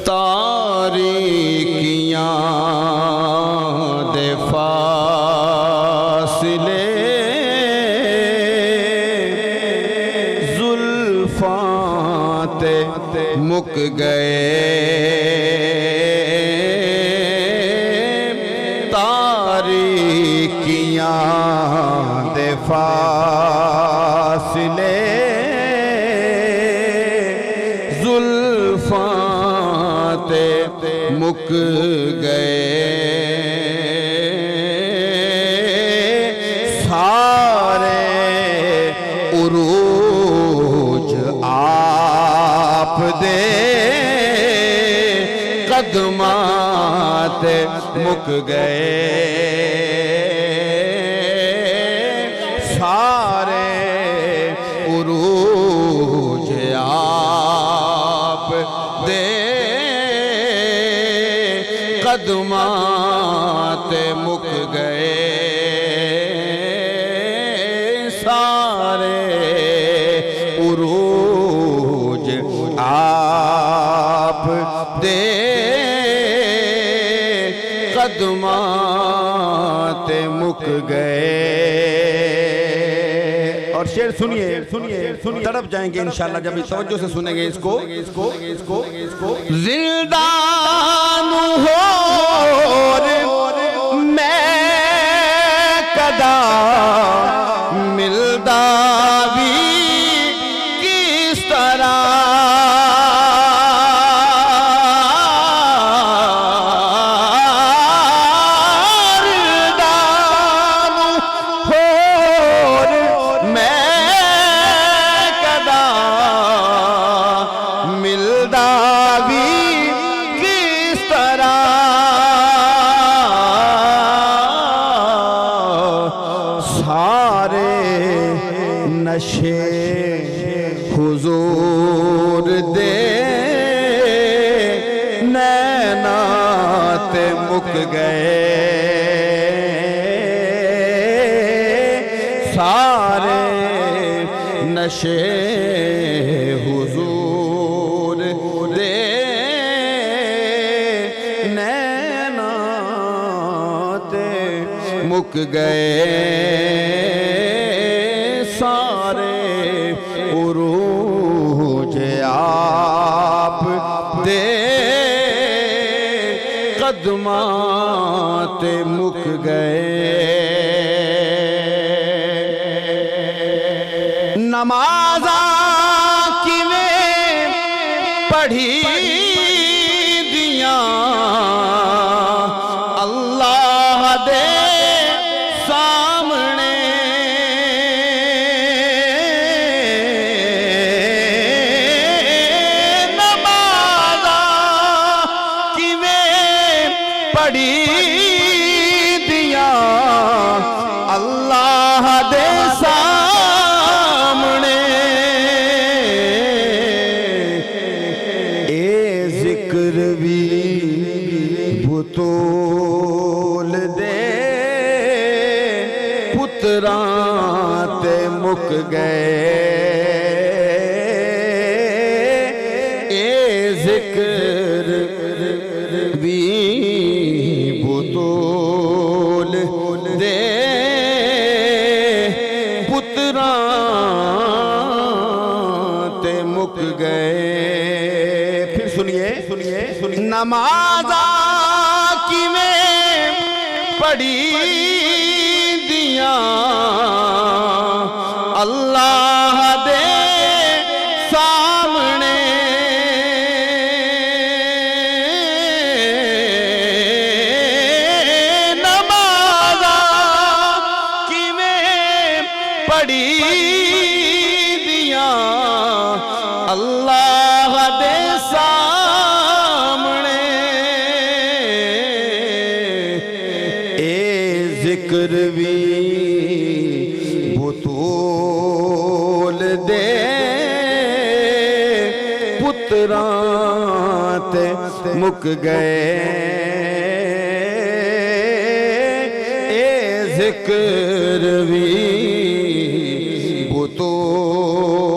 तारीकियां दे फासिले जुल्फां ते मुक गए। तारीकियां दे फासिले मुक गए। सारे उरूज आप दे कदमात मुक गए। सारे उरूज आप दे कदमात मुक गए। सारे उरूज आप दे कदमात मुक गए। और शेर सुनिए सुनिए सुनिए, तड़प जाएंगे इंशाल्लाह जब इस तवज्जो से सुनेंगे इसको। जिंदान हो मैं कदा मिलदा भी किस तरह। नशे हुजूर दे नैनाते मुक गए। सारे नशे हुजूर दे नैनाते मुक गए। सारे उरूज आप दे कदमात मुक गए। नमाज़ा किवें पढ़ी दियां अल्लाह दे पढ़ी दिया अल्लाह दे सामने। ए जिक्र भी बुतूल दे पुत्रां ते मुक गए। ए जिक्र भी बुतूल दे पुत्रां ते मुक गए। फिर सुनिए सुनिए सुनिए। नमाज़ा किवें पढ़ी दियां अल्लाह दे सामने। पढ़ी दिया अल्लाह दे सामने। ए जिक्र भी बुतूल दे पुत्रां ते मुक गए। जिक्र भी बुतूल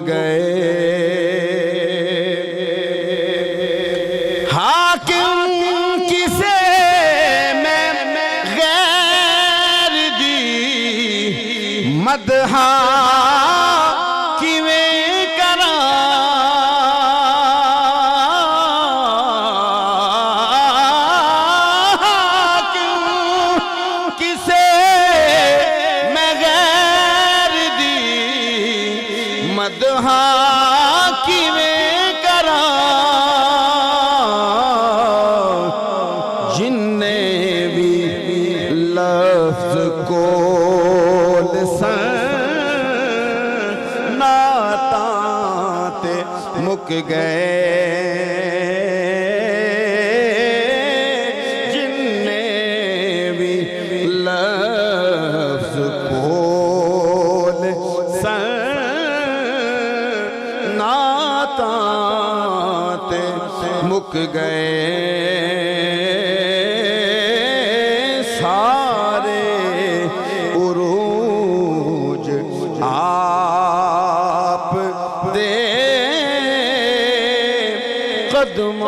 गए। हाकिम किसे मैं गैर दी मदहा किवें करा। किसे मैं गैर दी मदहा किवें करा। जिन्ने भी लफ्ज़ कोल नाते मुक गए। जिन्ने भी लफ्ज़ कोल नाते मुक गए। सारे उरूज आप दे कदम